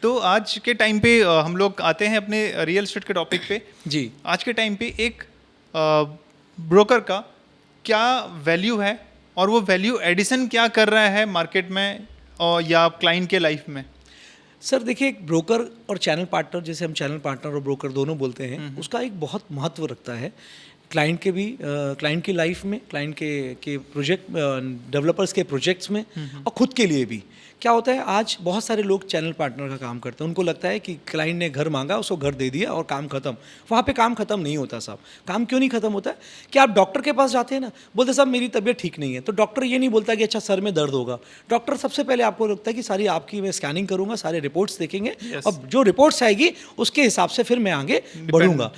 तो आज के टाइम पे हम लोग आते हैं अपने रियल एस्टेट के टॉपिक पे। जी। आज के टाइम पे एक ब्रोकर का क्या वैल्यू है और वो वैल्यू एडिशन क्या कर रहा है मार्केट में और या क्लाइंट के लाइफ में? सर देखिए, एक ब्रोकर और चैनल पार्टनर, जैसे हम चैनल पार्टनर और ब्रोकर दोनों बोलते हैं, उसका एक बहुत महत्व रखता है क्लाइंट के भी, क्लाइंट की लाइफ में, क्लाइंट के प्रोजेक्ट, डेवलपर्स के प्रोजेक्ट्स में और खुद के लिए भी। क्या होता है, आज बहुत सारे लोग चैनल पार्टनर का काम करते हैं। उनको लगता है कि क्लाइंट ने घर मांगा, उसको घर दे दिया और काम खत्म। वहाँ पे काम खत्म नहीं होता साहब। काम क्यों नहीं खत्म होता है कि आप डॉक्टर के पास जाते हैं ना, बोलते साहब मेरी तबीयत ठीक नहीं है, तो डॉक्टर ये नहीं बोलता कि अच्छा सर में दर्द होगा। डॉक्टर सबसे पहले आपको लगता है कि सारी आपकी मैं स्कैनिंग करूँगा, सारे रिपोर्ट्स देखेंगे और जो रिपोर्ट्स आएगी उसके हिसाब से फिर मैं आगे बढ़ूंगा।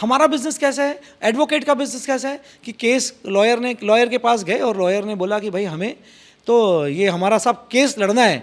हमारा बिजनेस कैसा है, एडवोकेट का बिजनेस कैसा है कि केस लॉयर के पास गए और लॉयर ने बोला कि भाई हमें तो ये हमारा सब केस लड़ना है,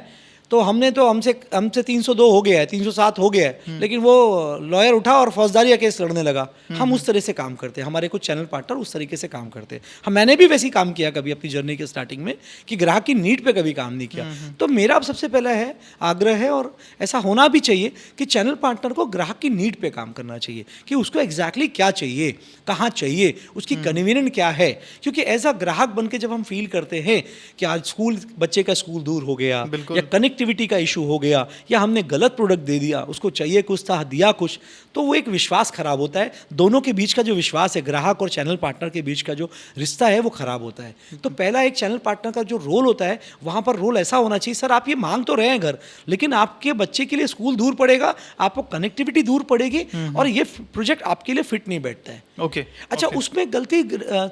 तो हमसे 302 हो गया है, 307 हो गया है, लेकिन वो लॉयर उठा और फौजदारी का केस लड़ने लगा। हम उस तरह से काम करते हैं, हमारे कुछ चैनल पार्टनर उस तरीके से काम करते हैं। मैंने भी वैसे ही काम किया कभी अपनी जर्नी के स्टार्टिंग में कि ग्राहक की नीड पे कभी काम नहीं किया। तो मेरा अब सबसे पहला है आग्रह है, और ऐसा होना भी चाहिए कि चैनल पार्टनर को ग्राहक की नीड पे काम करना चाहिए कि उसको एग्जैक्टली क्या चाहिए, कहाँ चाहिए, उसकी कन्वीनियंट क्या है। क्योंकि एज अ ग्राहक बन के जब हम फील करते हैं कि आज बच्चे का स्कूल दूर हो गया, या कनेक्टिविटी का इशू हो गया, या हमने गलत प्रोडक्ट दे दिया, उसको चाहिए कुछ था दिया कुछ, तो वो एक विश्वास खराब होता है। दोनों के बीच का जो विश्वास है, ग्राहक और चैनल पार्टनर के बीच का जो रिश्ता है, वो खराब होता है। तो पहला एक चैनल पार्टनर का जो रोल होता है, वहाँ पर रोल ऐसा होना चाहिए, सर आप ये मांग तो रहे हैं घर, लेकिन आपके बच्चे के लिए स्कूल दूर पड़ेगा, आपको कनेक्टिविटी दूर पड़ेगी और ये प्रोजेक्ट आपके लिए फिट नहीं बैठता है। अच्छा, उसमें गलती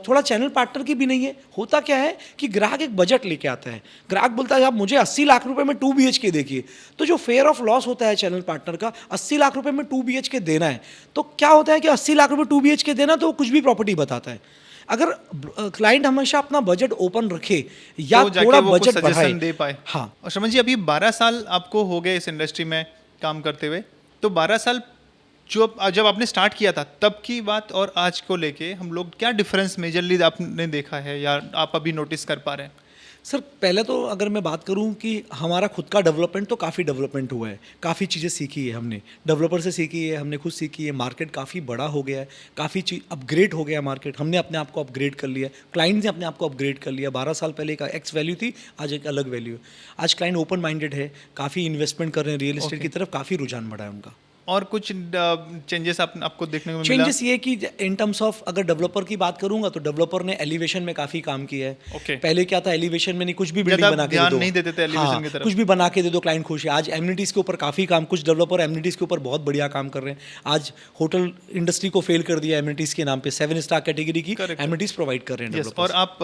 थोड़ा चैनल पार्टनर की भी नहीं है। होता क्या है कि ग्राहक एक बजट लेके आता है, ग्राहक बोलता है आप मुझे 80 लाख रुपए में 2 BHK देखिए, तो जो फेयर ऑफ लॉस होता है चैनल पार्टनर का, 80 लाख रुपए में 2 BHK देना है, तो क्या होता है कि 80 लाख रुपए 2 BHK देना तो कुछ भी प्रॉपर्टी बताता है। अगर क्लाइंट हमेशा अपना बजट ओपन रखे या तो थोड़ा बजट बढ़ाए, दे पाए। हाँ। और श्रमण जी, अभी 12 साल आपको हो गए इस इंडस्ट्री में काम करते हुए, तो 12 साल जब आपने स्टार्ट किया था तब की बात और आज को लेके हम लोग क्या डिफरेंस मेजरली आपने देखा है या आप अभी नोटिस कर पा रहे हैं? सर पहले तो अगर मैं बात करूं कि हमारा खुद का डेवलपमेंट तो काफ़ी डेवलपमेंट हुआ है, काफ़ी चीज़ें सीखी है हमने, डेवलपर से सीखी है, हमने खुद सीखी है। मार्केट काफ़ी बड़ा हो गया है, काफ़ी चीज़ अपग्रेड हो गया मार्केट, हमने अपने आप को अपग्रेड कर लिया, क्लाइंट ने अपने आप को अपग्रेड कर लिया। 12 साल पहले एक एक्स वैल्यू थी, आज एक अलग वैल्यू है। आज क्लाइंट ओपन माइंडेड है, काफ़ी इन्वेस्टमेंट कर रहे हैं, रियल एस्टेट की तरफ काफ़ी रुझान बढ़ा है उनका। और कुछ चेंजेस आपको देखने को मिला? चेंजेस ये कि इन टर्म्स ऑफ अगर डेवलपर की बात करूंगा तो डेवलपर ने एलिवेशन में काफी काम किया है। पहले क्या था, एलिवेशन में नहीं, कुछ भी बिल्डिंग बना के दे दो, नहीं देते थे एलिवेशन की तरफ, कुछ भी बना के दे दो क्लाइंट खुश है। आज एमिनिटीज के ऊपर काफी काम, कुछ डेवलपर एमिनिटीज के ऊपर बहुत बढ़िया काम कर रहे हैं। आज होटल इंडस्ट्री को फेल कर दिया एमिनिटीज के नाम पे, 7 स्टार कैटेगरी की एमिनिटीज प्रोवाइड कर रहे हैं डेवलपर्स। और आप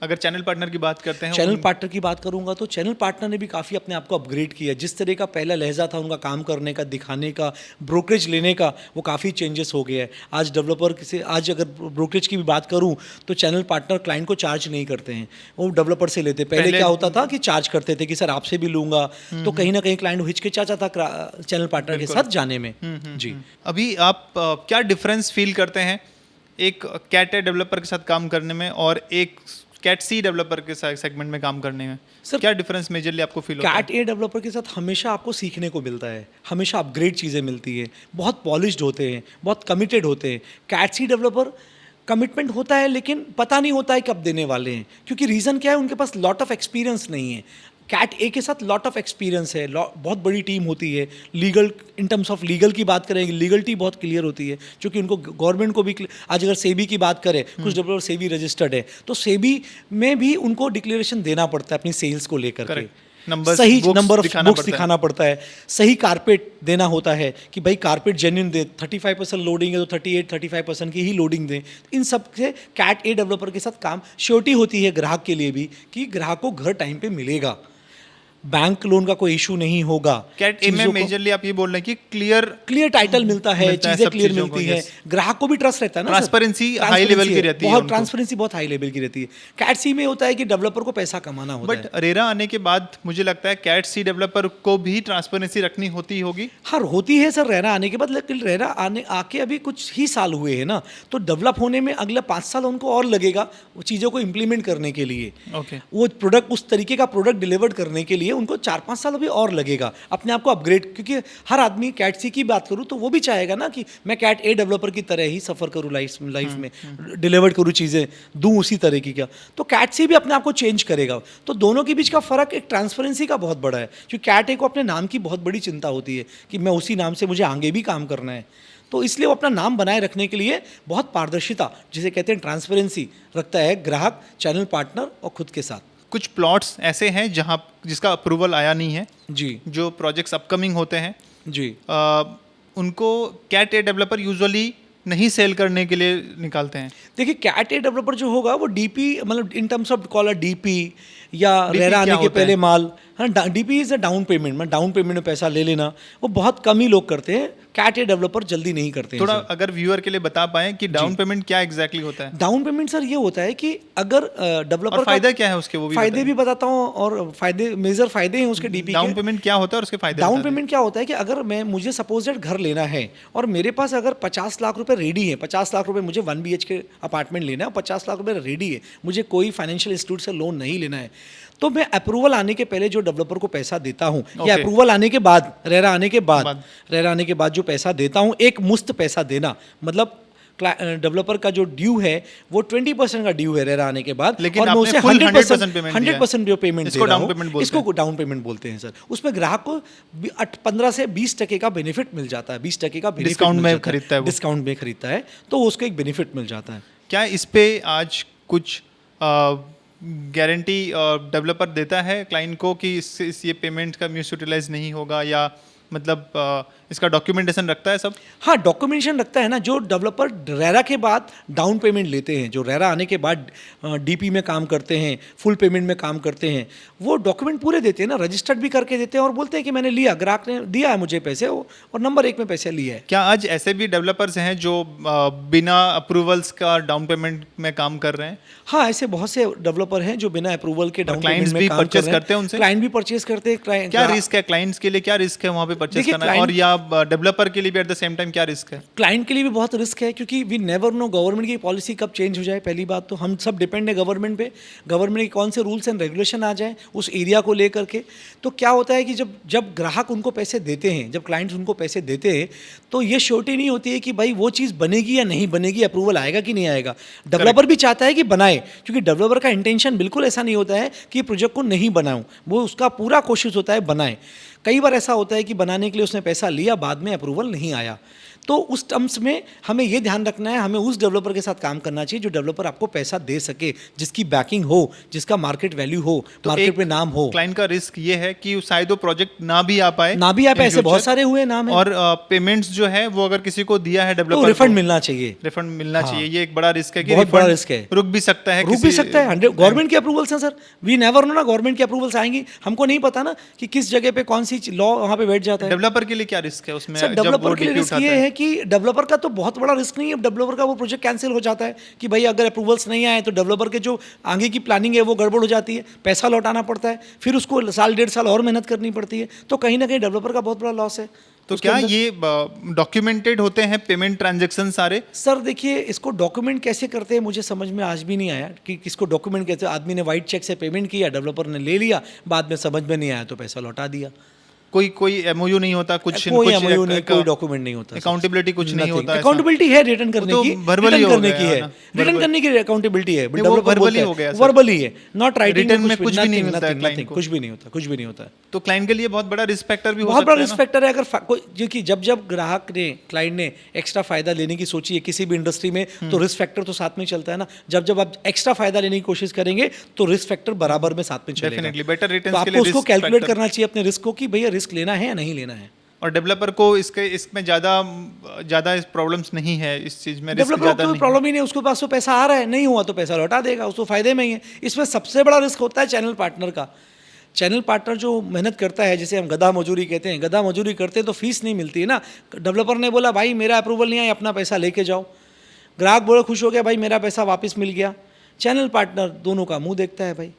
अगर चैनल पार्टनर की बात करते हैं, चैनल पार्टनर की बात करूंगा तो चैनल पार्टनर ने भी काफी अपने आप को अपग्रेड किया। जिस तरह का पहला लहजा था उनका काम करने का, दिखाने का, ब्रोकरेज लेने का, वो काफ़ी चेंजेस हो गया है। आज डेवलपर से, आज अगर ब्रोकरेज की भी बात करूं तो चैनल पार्टनर क्लाइंट को चार्ज नहीं करते हैं, वो डेवलपर से लेते। पहले क्या होता था कि चार्ज करते थे कि सर आपसे भी लूंगा, तो कहीं ना कहीं क्लाइंट हिचकिचाता था चैनल पार्टनर के साथ जाने में। जी, अभी आप क्या डिफरेंस फील करते हैं एक कैट ए डेवलपर के साथ काम करने में और एक कैट सी डेवलपर के सेगमेंट में काम करने में? सर क्या डिफरेंस मेजरली आपको फील होता है? कैट ए डेवलपर के साथ हमेशा आपको सीखने को मिलता है, हमेशा अपग्रेड चीज़ें मिलती है, बहुत पॉलिश्ड होते हैं, बहुत कमिटेड होते हैं। कैट सी डेवलपर कमिटमेंट होता है लेकिन पता नहीं होता है कब देने वाले हैं, क्योंकि रीज़न क्या है, उनके पास लॉट ऑफ एक्सपीरियंस नहीं है। कैट ए के साथ लॉट ऑफ एक्सपीरियंस है, बहुत बड़ी टीम होती है। Legal, in terms of legal की बात करेंगे, लीगलिटी बहुत क्लियर होती है, क्योंकि उनको गवर्नमेंट को भी, आज अगर सेबी की बात करें, कुछ डेवलपर सेबी रजिस्टर्ड है, तो सेबी में भी उनको डिक्लेरेशन देना पड़ता है अपनी सेल्स को लेकर के, सही नंबर ऑफ बुक्स दिखाना पड़ता है, सही कारपेट देना होता है कि भाई कारपेट जेन्युइन दे, 35% लोडिंग है तो 38-35% की ही लोडिंग दें। इन सब से कैट ए डेवलपर के साथ काम श्योरिटी होती है ग्राहक के लिए भी कि ग्राहक को घर टाइम पे मिलेगा, बैंक लोन का कोई इशू नहीं होगा। कैट ए में मेजरली आप ये बोल रहे हैं कि क्लियर टाइटल मिलता है, चीजें क्लियर मिलती है, ग्राहक को भी ट्रस्ट रहता है ना, ट्रांसपेरेंसी हाई लेवल की रहती है, बहुत ट्रांसपेरेंसी बहुत हाई लेवल की रहती है। कैट सी में होता है कि डेवलपर को पैसा कमाना होता है। बट रेरा आने के बाद मुझे लगता है कैट सी डेवलपर को भी ट्रांसपेरेंसी रखनी होती होगी। हाँ होती है सर, रेरा आने के बाद, लेकिन रेरा आके अभी कुछ ही साल हुए हैं ना, तो डेवलप होने में अगले 5 साल उनको और लगेगा वो चीज़ों को इम्प्लीमेंट करने के लिए। ओके, वो प्रोडक्ट, उस तरीके का प्रोडक्ट डिलीवर करने के लिए उनको 4-5 साल अभी और लगेगा अपने आप को अपग्रेड, क्योंकि हर आदमी कैट सी की बात करूँ तो वो भी चाहेगा ना कि मैं कैट ए डेवलपर की तरह ही सफ़र करूँ लाइफ में, डिलीवर करूँ चीज़ें, दूँ उसी तरह की क्या। तो कैट सी भी अपने आप को चेंज करेगा। तो दोनों के बीच का फ़र्क एक ट्रांसपेरेंसी का बहुत बड़ा है, क्योंकि कैट ए को अपने नाम की बहुत बड़ी चिंता होती है कि मैं उसी नाम से मुझे आगे भी काम करना है। तो इसलिए वो अपना नाम बनाए रखने के लिए बहुत पारदर्शिता, जिसे कहते हैं ट्रांसपेरेंसी, रखता है ग्राहक, चैनल पार्टनर और खुद के साथ। कुछ प्लॉट्स ऐसे हैं जहाँ जिसका अप्रूवल आया नहीं है, जी जो प्रोजेक्ट्स अपकमिंग होते हैं, जी उनको कैट ए डेवलपर यूजुअली नहीं सेल करने के लिए निकालते हैं। देखिए, कैट ए डेवलपर जो होगा वो डीपी, मतलब in terms of call DP या DP रेरा आने क्या के होता पहले है? माल, हाँ DP is a down payment, मतलब डाउन पेमेंट में पैसा ले लेना, वो बहुत कम ही लोग करते हैं। कैट ए डेवलपर जल्दी नहीं करते हैं। थोड़ा सर, अगर व्यूअर के लिए बता पाएं कि डाउन पेमेंट क्या एग्जैक्टली होता है डाउन पेमेंट सर ये होता है कि अगर डेवलपर और फायदा क्या है उसके, वो भी फायदे बताएं। भी बताता हूँ, और फायदे, मेजर फायदे हैं उसके डीपी डाउन के। पेमेंट क्या होता है और उसके फायदे डाउन बता दें। पेमेंट क्या होता है कि अगर मुझे सपोज दैट घर लेना है और मेरे पास अगर 50 लाख रुपए रेडी है, 50 लाख रुपए मुझे 1 BHK अपार्टमेंट लेना है और 50 लाख रुपए रेडी है, मुझे कोई फाइनेंशियल इंस्टीट्यूट से लोन नहीं लेना है, तो मैं अप्रूवल आने के पहले जो डेवलपर को पैसा देता हूँ या Okay. अप्रूवल आने के बाद, रेरा आने के बाद। बाद, रेरा आने के बाद जो पैसा देता हूँ, एक मुश्त पैसा देना, मतलब डेवलपर का जो ड्यू है वो 20% का ड्यू है रेरा आने के बाद, लेकिन और मैं आपने उसे full 100% पेमेंट दिया है। 100% जो पेमेंट इसको डाउन पेमेंट बोलते इसको डाउन पेमेंट बोलते हैं सर। उसमें ग्राहक को 15 से 20% का बेनिफिट मिल जाता है, 20% का benefit डिस्काउंट मिल में जाता है। खरीदता है वो। डिस्काउंट में खरीदता है तो उसको एक बेनिफिट मिल जाता है। क्या इस पे आज कुछ गारंटी डेवलपर देता है क्लाइंट को कि इस ये पेमेंट का मिस यूटिलाइज नहीं होगा, या मतलब इसका डॉक्यूमेंटेशन रखता है सब? हाँ, डॉक्यूमेंटेशन रखता है ना। जो डेवलपर रेरा के बाद डाउन पेमेंट लेते हैं, जो रेरा आने के बाद डीपी में काम करते हैं, फुल पेमेंट में काम करते हैं, वो डॉक्यूमेंट पूरे देते हैं ना, रजिस्टर्ड भी करके देते हैं और बोलते हैं कि मैंने लिया, ग्राहक ने दिया है मुझे पैसे और नंबर 1 में पैसे लिए है। क्या आज ऐसे भी डेवलपर्स हैं जो बिना अप्रूवल्स का डाउन पेमेंट में काम कर रहे हैं? हाँ, ऐसे बहुत से डेवलपर हैं जो बिना अप्रूवल के डाउन पेमेंट clients में भी काम कर purchase रहे हैं। करते हैं उनसे? क्लाइंट भी परचेज करते हैं। क्या रिस्क है क्लाइंट्स के लिए, क्या रिस्क है वहाँ पे परचेस देखिए, करना, और या डेवलपर के लिए भी एट द सेम टाइम क्या रिस्क है? क्लाइंट के लिए भी बहुत रिस्क है, क्योंकि वी नेवर नो गवर्नमेंट की पॉलिसी कब चेंज हो जाए। पहली बात तो हम सब डिपेंड है गवर्नमेंट पे, गवर्नमेंट के कौन से रूल्स एंड रेगुलेशन आ जाए उस एरिया को लेकर के। तो क्या होता है कि जब ग्राहक उनको पैसे देते हैं, जब क्लाइंट्स उनको पैसे देते हैं, तो ये श्योरिटी नहीं होती है कि भाई वो चीज़ बनेगी या नहीं बनेगी, अप्रूवल आएगा कि नहीं आएगा। डेवलपर भी चाहता है कि बनाए, क्योंकि डेवलपर का इंटेंशन बिल्कुल ऐसा नहीं होता है कि प्रोजेक्ट को नहीं बनाऊं, वो उसका पूरा कोशिश होता है बनाए। कई बार ऐसा होता है कि बनाने के लिए उसने पैसा लिया, बाद में अप्रूवल नहीं आया। तो उस टर्म्स में हमें ये ध्यान रखना है, हमें उस डेवलपर के साथ काम करना चाहिए जो डेवलपर आपको पैसा दे सके, जिसकी बैकिंग हो, जिसका मार्केट वैल्यू हो, तो मार्केट में नाम हो। क्लाइंट का रिस्क ये है कि शायद वो प्रोजेक्ट ना भी आ पाए, ना भी आप in ऐसे बहुत future, सारे हुए नाम है, और पेमेंट्स जो है वो अगर किसी को दिया है तो डेवलपर रिफंड मिलना चाहिए। रिफंड मिलना हाँ। चाहिए। ये एक बड़ा रिस्क है कि बहुत बड़ा refund रिस्क है। रुक भी सकता है, रुक भी सकता है। गवर्नमेंट की अप्रूवल्स हैं सर, वी नेवर नो ना, गवर्नमेंट की अप्रूवल्स आएंगी, हमको नहीं पता ना कि किस जगह पे कौन सी लॉ वहाँ पे बैठ जाता है। डेवलपर के लिए क्या रिस्क है उसमें? सर, जब वो डेवलपर के लिए DP रिस्क उठाता ये है कि डेवलपर का तो बहुत बड़ा रिस्क नहीं है। डेवलपर का वो प्रोजेक्ट कैंसिल हो जाता है कि भाई अगर अप्रूवल्स नहीं आए तो डेवलपर के जो आगे की प्लानिंग है वो गड़बड़ हो जाती है, पैसा लौटाना पड़ता है, फिर उसको साल 1.5 साल और मेहनत करनी पड़ती है, तो कहीं ना कहीं डेवलपर का बहुत बड़ा लॉस है। तो उसके क्या अंदर- ये डॉक्यूमेंटेड होते हैं पेमेंट ट्रांजैक्शन सारे? सर देखिए, इसको डॉक्यूमेंट कैसे करते हैं मुझे समझ में आज भी नहीं आया कि किसको डॉक्यूमेंट कैसे। आदमी ने वाइट चेक से पेमेंट किया, डेवलपर ने ले लिया, बाद में समझ में नहीं आया तो पैसा लौटा दिया। कोई MOU नहीं होता, कुछ कोई MOU नहीं, कोई डॉक्यूमेंट नहीं होता। अकाउंटेबिलिटी कुछ नहीं होता ऐसा? अकाउंटेबिलिटी है रिटर्न करने तो की, verbally रिटर्न हो करने गया की है, ना, रिटर्न verbal- करने की अकाउंटेबिलिटी है। नहीं, वो verbally हो गया सर। वर्बली है, नॉट राइटिंग। Written में कुछ भी नहीं मिलता है client को। कुछ भी नहीं होता, कुछ भी नहीं होता। तो क्लाइंट के लिए बहुत बड़ा रिस्क फैक्टर भी हो बहुत सकता बड़ा है रिस्क ना? फैक्टर है। अगर कोई क्योंकि जब ग्राहक ने, क्लाइंट ने एक्स्ट्रा फायदा लेने की सोची है किसी भी इंडस्ट्री में, तो रिस्क फैक्टर तो साथ में चलता है ना। जब आप एक्स्ट्रा फायदा लेने की कोशिश करेंगे तो रिस्क फैक्टर बराबर में साथ में चलेगा। डेफिनेटली बेटर तो रिटर्न्स के आपको लिए उसको risk कैलकुलेट factor- करना चाहिए अपने रिस्क को कि भैया रिस्क लेना है या नहीं लेना है। और डेवलपर को इसमें ज़्यादा प्रॉब्लम्स नहीं है, इस चीज़ में रिस्क डेवलपर ज़्यादा को नहीं। प्रॉब्लम ही नहीं, उसके पास तो पैसा आ रहा है, नहीं हुआ तो पैसा लौटा देगा, उसको फायदे में ही है। इसमें सबसे बड़ा रिस्क होता है चैनल पार्टनर का। चैनल पार्टनर जो मेहनत करता है, जिसे हम गधा मजूरी कहते हैं, गधा मजूरी करते हैं तो फीस नहीं मिलती है ना। डेवलपर ने बोला भाई मेरा अप्रूवल नहीं आया, अपना पैसा लेके जाओ, ग्राहक बोला खुश हो गया भाई मेरा पैसा वापस मिल गया, चैनल पार्टनर दोनों का मुंह देखता है भाई।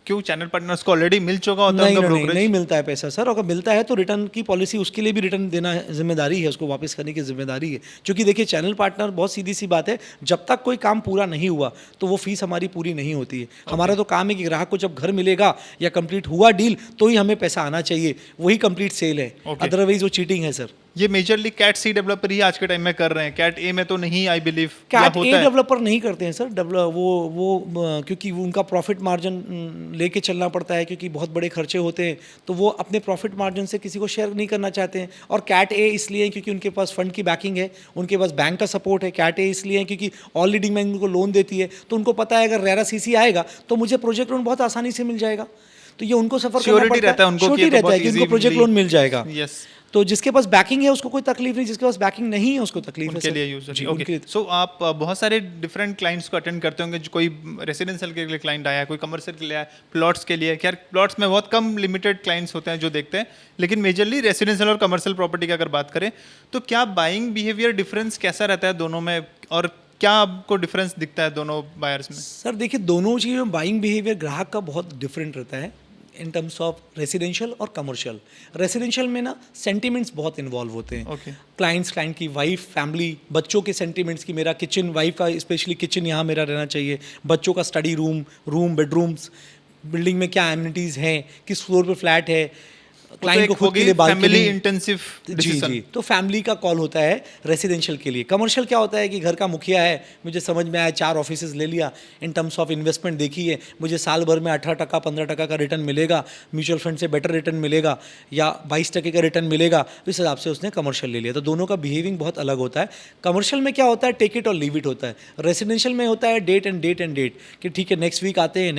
क्यों चैनल पार्टनर्स को ऑलरेडी मिल चुका होता है नहीं उनका नहीं ब्रोकरेज? नहीं मिलता है पैसा सर। अगर मिलता है तो रिटर्न की पॉलिसी, उसके लिए भी रिटर्न देना जिम्मेदारी है, उसको वापस करने की जिम्मेदारी है। क्योंकि देखिए चैनल पार्टनर, बहुत सीधी सी बात है, जब तक कोई काम पूरा नहीं हुआ तो वो फीस हमारी पूरी नहीं होती है। हमारा तो काम है कि ग्राहक को जब घर मिलेगा या कंप्लीट हुआ डील तो ही हमें पैसा आना चाहिए, वही कंप्लीट सेल है, अदरवाइज वो चीटिंग है सर। ये मेजरली कैट सी डेवलपर ही आज के टाइम में कर रहे हैं, कैट ए में तो नहीं, आई बिलीव। कैट ए डेवलपर नहीं करते हैं सर। क्योंकि उनका प्रॉफिट मार्जिन लेके चलना पड़ता है, क्योंकि बहुत बड़े खर्चे होते हैं, तो वो अपने प्रॉफिट मार्जिन से किसी को शेयर नहीं करना चाहते हैं। और कैट ए इसलिए क्योंकि उनके पास फंड की बैकिंग है, उनके पास बैंक का सपोर्ट है। कैट ए इसलिए क्योंकि ऑल लीडिंग बैंक उनको लोन देती है, तो उनको पता है अगर रेरा सीसी आएगा तो मुझे प्रोजेक्ट लोन बहुत आसानी से मिल जाएगा। तो ये उनको सफर करना पड़ता है, श्योरिटी रहता है कि उनको प्रोजेक्ट लोन मिल जाएगा। यस, तो जिसके पास बैकिंग है उसको कोई तकलीफ नहीं, जिसके पास बैकिंग नहीं है उसको तकलीफ है। उनके लिए यूजुअली। ओके, सो आप बहुत सारे डिफरेंट क्लाइंट्स को अटेंड करते होंगे। जो कोई रेसिडेंशियल के लिए क्लाइंट आया, कोई कमर्शियल के लिए आया, प्लॉट्स के लिए। खैर प्लॉट्स में बहुत कम लिमिटेड क्लाइंट्स होते हैं जो देखते हैं, लेकिन मेजरली रेसिडेंशियल और कमर्शियल प्रॉपर्टी की अगर बात करें तो क्या बाइंग बिहेवियर डिफरेंस कैसा रहता है दोनों में, और क्या आपको डिफरेंस दिखता है दोनों बायर्स में? सर देखिए, दोनों चीज़ में बाइंग बिहेवियर ग्राहक का बहुत डिफरेंट रहता है इन टर्म्स ऑफ रेसिडेंशियल और कमर्शियल। रेसिडेंशियल में ना सेंटिमेंट्स बहुत इन्वॉल्व होते हैं। क्लाइंट की वाइफ, फैमिली, बच्चों के सेंटिमेंट्स की, मेरा किचन, वाइफ का स्पेशली किचन यहाँ मेरा रहना चाहिए, बच्चों का स्टडी रूम, बेडरूम्स, बिल्डिंग में क्या एमिनिटीज़ हैं, किस फ्लोर पे फ्लैट है, क्लाइंट को खुद के लिए फैमिली इंटेंसिव डिसीजन। जी, तो फैमिली का कॉल होता है रेसिडेंशियल के लिए। कमर्शियल क्या होता है कि घर का मुखिया है, मुझे समझ में आया 4 ऑफिसेज ले लिया, इन टर्म्स ऑफ इन्वेस्टमेंट देखी है, मुझे साल भर में 18% 15% का रिटर्न मिलेगा, म्यूचुअल फंड से बेटर रिटर्न मिलेगा या 22% का रिटर्न मिलेगा, तो इस हिसाब से उसने कमर्शियल ले लिया। तो दोनों का बिहेविंग बहुत अलग होता है। कमर्शियल में क्या होता है, टेक इट और लीव इट होता है। रेसिडेंशियल में होता है डेट एंड डेट कि ठीक है नेक्स्ट वीक आते हैं,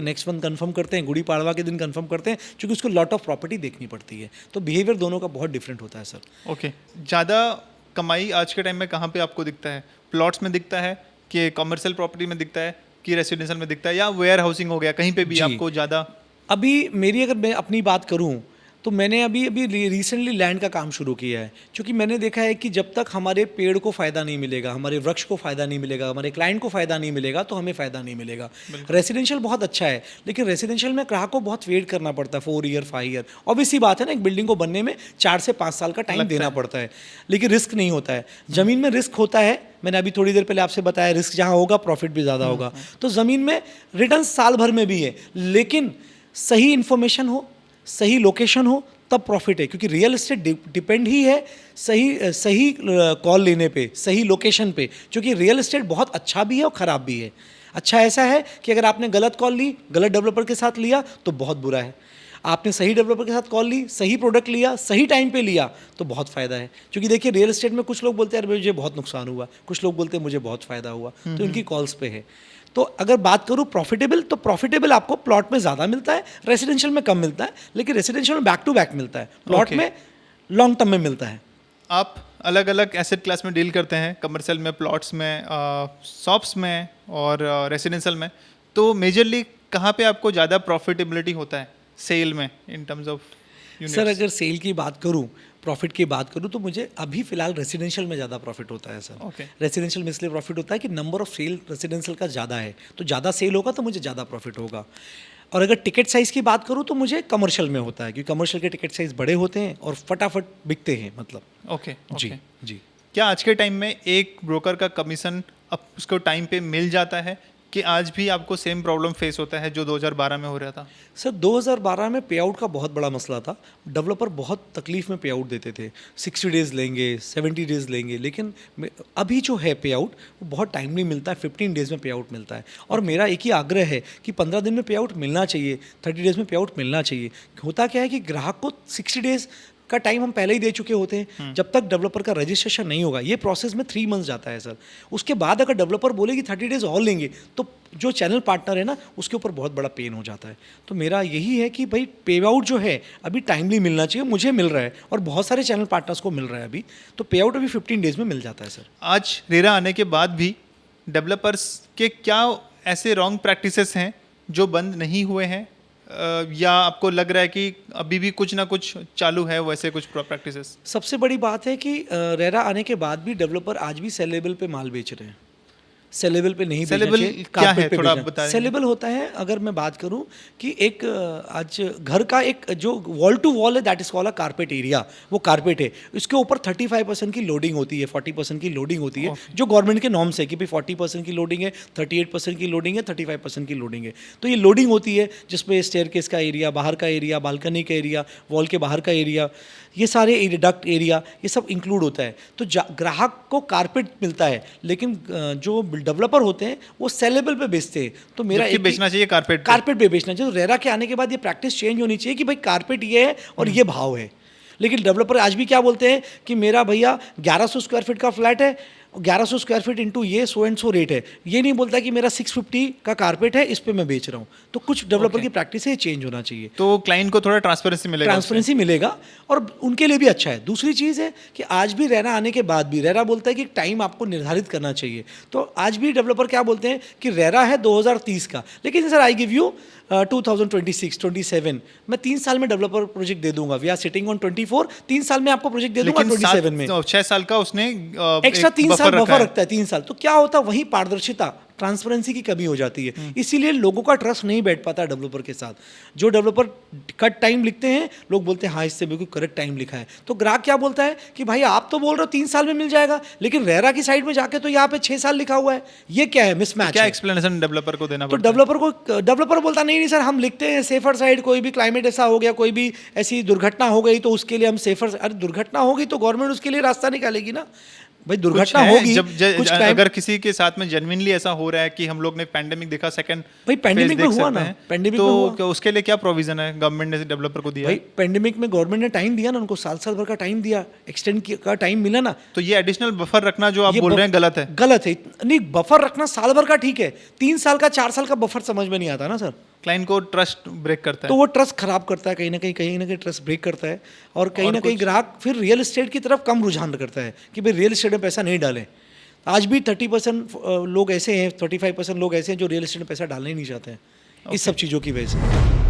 नेक्स्ट मंथ कन्फर्म करते हैं, गुड़ी पाड़वा के दिन कन्फर्म करते हैं, क्योंकि उसको लॉट ऑफ प्रॉपर्टी देखनी पड़ती है। तो बिहेवियर दोनों का बहुत डिफरेंट होता है सर। ओके, ज़्यादा कमाई आज के टाइम में कहाँ पे आपको दिखता है? प्लॉट्स में दिखता है कि कमर्शियल प्रॉपर्टी में दिखता है कि रेसिडेंशियल में दिखता है, या वेयर हाउसिंग हो गया, कहीं पे भी आपको ज़्यादा? अभी मेरी, अगर मैं अपनी बात करूं तो मैंने अभी रिसेंटली लैंड का काम शुरू किया है, क्योंकि मैंने देखा है कि जब तक हमारे पेड़ को फ़ायदा नहीं मिलेगा, हमारे वृक्ष को फ़ायदा नहीं मिलेगा, हमारे क्लाइंट को फ़ायदा नहीं मिलेगा, तो हमें फ़ायदा नहीं मिलेगा। रेसिडेंशियल बहुत अच्छा है, लेकिन रेसिडेंशियल में ग्राहक को बहुत वेट करना पड़ता है, 4 ईयर 5 ईयर। ऑब्वियसली बात है ना, एक बिल्डिंग को बनने में 4 से 5 साल का टाइम देना पड़ता है, लेकिन रिस्क नहीं होता है। ज़मीन में रिस्क होता है, मैंने अभी थोड़ी देर पहले आपसे बताया, रिस्क जहाँ होगा प्रॉफिट भी ज़्यादा होगा। तो ज़मीन में रिटर्न साल भर में भी है, लेकिन सही इन्फॉर्मेशन हो, सही लोकेशन हो, तब प्रॉफिट है। क्योंकि रियल एस्टेट डिपेंड ही है सही कॉल लेने पे, सही लोकेशन पे। क्योंकि रियल एस्टेट बहुत अच्छा भी है और ख़राब भी है। अच्छा ऐसा है कि अगर आपने गलत कॉल ली, गलत डेवलपर के साथ लिया तो बहुत बुरा है। आपने सही डेवलपर के साथ कॉल ली, सही प्रोडक्ट लिया, सही टाइम पे लिया तो बहुत फ़ायदा है। क्योंकि देखिए रियल एस्टेट में कुछ लोग बोलते हैं यार मुझे बहुत नुकसान हुआ, कुछ लोग बोलते हैं मुझे बहुत फ़ायदा हुआ, तो इनकी कॉल्स पे है। तो अगर बात करूँ प्रॉफिटेबल, तो प्रॉफिटेबल आपको प्लॉट में ज़्यादा मिलता है, रेसिडेंशियल में कम मिलता है, लेकिन रेसिडेंशियल में बैक टू बैक मिलता है, प्लॉट में लॉन्ग टर्म में मिलता है। आप अलग अलग एसेट क्लास में डील करते हैं, कमर्शियल में, प्लॉट्स में, शॉप्स में और रेसिडेंशियल में, तो मेजरली कहाँ पे आपको ज़्यादा प्रॉफिटेबिलिटी होता है सेल में in terms of units? Sir अगर सेल की बात करूँ, प्रॉफिट की बात करूँ, तो मुझे अभी फ़िलहाल रेसिडेंशियल में ज़्यादा प्रॉफिट होता है सर। रेसिडेंशियल में इसलिए प्रॉफिट होता है कि नंबर ऑफ सेल रेसिडेंशियल का ज़्यादा है, तो ज़्यादा सेल होगा तो मुझे ज़्यादा प्रॉफिट होगा। और अगर टिकट साइज़ की बात करूँ तो मुझे कमर्शियल में होता है, क्योंकि कमर्शियल के टिकट साइज़ बड़े होते हैं और फटाफट बिकते हैं, मतलब। ओके। जी। क्या आज के टाइम में एक ब्रोकर का कमीशन अब उसको टाइम पे मिल जाता है, कि आज भी आपको सेम प्रॉब्लम फेस होता है जो 2012 में हो रहा था? सर 2012 में पे आउट का बहुत बड़ा मसला था। डेवलपर बहुत तकलीफ में पे आउट देते थे, 60 डेज़ लेंगे, 70 डेज़ लेंगे, लेकिन अभी जो है पे आउट वो बहुत टाइमली मिलता है, 15 डेज़ में पे आउट मिलता है। और मेरा एक ही आग्रह है कि 15 दिन में पे आउट मिलना चाहिए, 30 डेज़ में पे आउट मिलना चाहिए। होता क्या है कि ग्राहक को 60 डेज़ का टाइम हम पहले ही दे चुके होते हैं। जब तक डेवलपर का रजिस्ट्रेशन नहीं होगा, ये प्रोसेस में 3 मंथ्स जाता है सर। उसके बाद अगर डेवलपर बोले कि 30 डेज़ और लेंगे, तो जो चैनल पार्टनर है ना, उसके ऊपर बहुत बड़ा पेन हो जाता है। तो मेरा यही है कि भाई पे आउट जो है अभी टाइमली मिलना चाहिए, मुझे मिल रहा है और बहुत सारे चैनल पार्टनर्स को मिल रहा है अभी, तो पे आउट अभी 15 डेज़ में मिल जाता है सर। आज रेरा आने के बाद भी डेवलपर्स के क्या ऐसे रॉन्ग प्रैक्टिसेस हैं जो बंद नहीं हुए हैं, या आपको लग रहा है कि अभी भी कुछ ना कुछ चालू है वैसे कुछ प्रैक्टिसेस? सबसे बड़ी बात है कि रेरा आने के बाद भी डेवलपर आज भी सेलेबल पे माल बेच रहे हैं। सेलेबल पे नहीं बेचना Sellable चाहिए, क्या है? carpet पे थोड़ा आप बेचना। बता देंगे? सेलेबल होता है, अगर मैं बात करूं कि एक आज घर का एक जो वॉल टू वॉल है, that is called a carpet area, वो कारपेट है, इसके ऊपर 35% की लोडिंग होती है, 40% की लोडिंग होती है, जो गवर्नमेंट के नॉर्म्स है कि भाई 40% की लोडिंग है, 38% की लोडिंग है, 35% की लोडिंग है। तो ये लोडिंग होती है जिसमें स्टेयरकेस का एरिया, बाहर का एरिया, बालकनी का एरिया, वॉल के बाहर का एरिया, ये सारे डक्ट एरिया, ये सब इंक्लूड होता है। तो ग्राहक को कारपेट मिलता है, लेकिन जो डेवलपर होते हैं वो सेलेबल पे बेचते हैं। तो मेरा जबकि एक बेचना चाहिए कारपेट। कारपेट पे बेचना चाहिए। तो रेरा के आने के बाद ये प्रैक्टिस चेंज होनी चाहिए कि भाई कारपेट ये है और ये भाव है। लेकिन डेवलपर आज भी क्या बोलते हैं कि मेरा भैया 1100 स्क्वायर फीट का फ्लैट है, 1100 स्क्वायर फीट इंटू ये सो एंड सो रेट है, ये नहीं बोलता कि मेरा 650 का कारपेट है, इस पे मैं बेच रहा हूँ। तो कुछ डेवलपर की प्रैक्टिस है, चेंज होना चाहिए। तो क्लाइंट को थोड़ा ट्रांसपेरेंसी मिलेगा। ट्रांसपेरेंसी मिलेगा और उनके लिए भी अच्छा है। दूसरी चीज़ है कि आज भी रेरा आने के बाद भी रेरा बोलता है कि टाइम आपको निर्धारित करना चाहिए। तो आज भी डेवलपर क्या बोलते हैं कि रेरा है 2030 का, लेकिन सर आई गिव यू 2026, 27, मैं 3 साल में डेवलपर प्रोजेक्ट दे दूंगा। वी आर सिटिंग ऑन 24, 3 साल में आपको प्रोजेक्ट दे दूंगा 27 में। 6 साल का उसने एक्स्ट्रा 3 साल बफर रखता है, 3 साल। तो क्या होता है, वही पारदर्शिता, ट्रांसपेरेंसी की कमी हो जाती है। इसीलिए लोगों का ट्रस्ट नहीं बैठ पाता डेवलपर के साथ। जो डेवलपर कट टाइम लिखते हैं, लोग बोलते हैं हाँ इससे बिल्कुल करेक्ट टाइम लिखा है। तो ग्राहक क्या बोलता है कि भाई आप तो बोल रहे हो 3 साल में मिल जाएगा, लेकिन रेरा की साइड में जाके तो यहाँ पे 6 साल लिखा हुआ है। ये क्या है, मिसमैच? क्या एक्सप्लेनेशन डेवलपर को देना तो पड़ता है? डेवलपर बोलता नहीं सर, हम लिखते हैं सेफर साइड, कोई भी क्लाइमेट ऐसा हो गया, कोई भी ऐसी दुर्घटना हो गई तो उसके लिए हम सेफर। अरे दुर्घटना होगी तो गवर्नमेंट उसके लिए रास्ता निकालेगी ना भाई। दुर्घटना होगी जब अगर किसी के साथ में जेन्युइनली ऐसा हो रहा है कि हम लोग ने पैंडेमिक देखा, सेकंड भाई पैंडेमिक में हुआ ना, पैंडेमिक में हुआ, तो उसके लिए क्या प्रोविजन है गवर्नमेंट ने डेवलपर को दिया? भाई पैंडेमिक में गवर्नमेंट ने टाइम दिया ना, उनको साल भर का टाइम दिया, एक्सटेंड का टाइम मिला ना। तो ये एडिशनल बफर रखना जो आप बोल रहे हैं गलत है। गलत है। नहीं, बफर रखना साल भर का ठीक है, 3 साल का 4 साल का बफर समझ में नहीं आता ना सर। क्लाइंट को ट्रस्ट ब्रेक करता है। तो वो ट्रस्ट खराब करता है, कहीं ना कहीं ट्रस्ट ब्रेक करता है। और कहीं ना कहीं ग्राहक फिर रियल एस्टेट की तरफ कम रुझान करता है कि भाई रियल एस्टेट में पैसा नहीं डालें। आज भी 30% लोग ऐसे हैं, 35% लोग ऐसे हैं जो रियल एस्टेट में पैसा डालना ही नहीं चाहते हैं, इस सब चीज़ों की वजह से।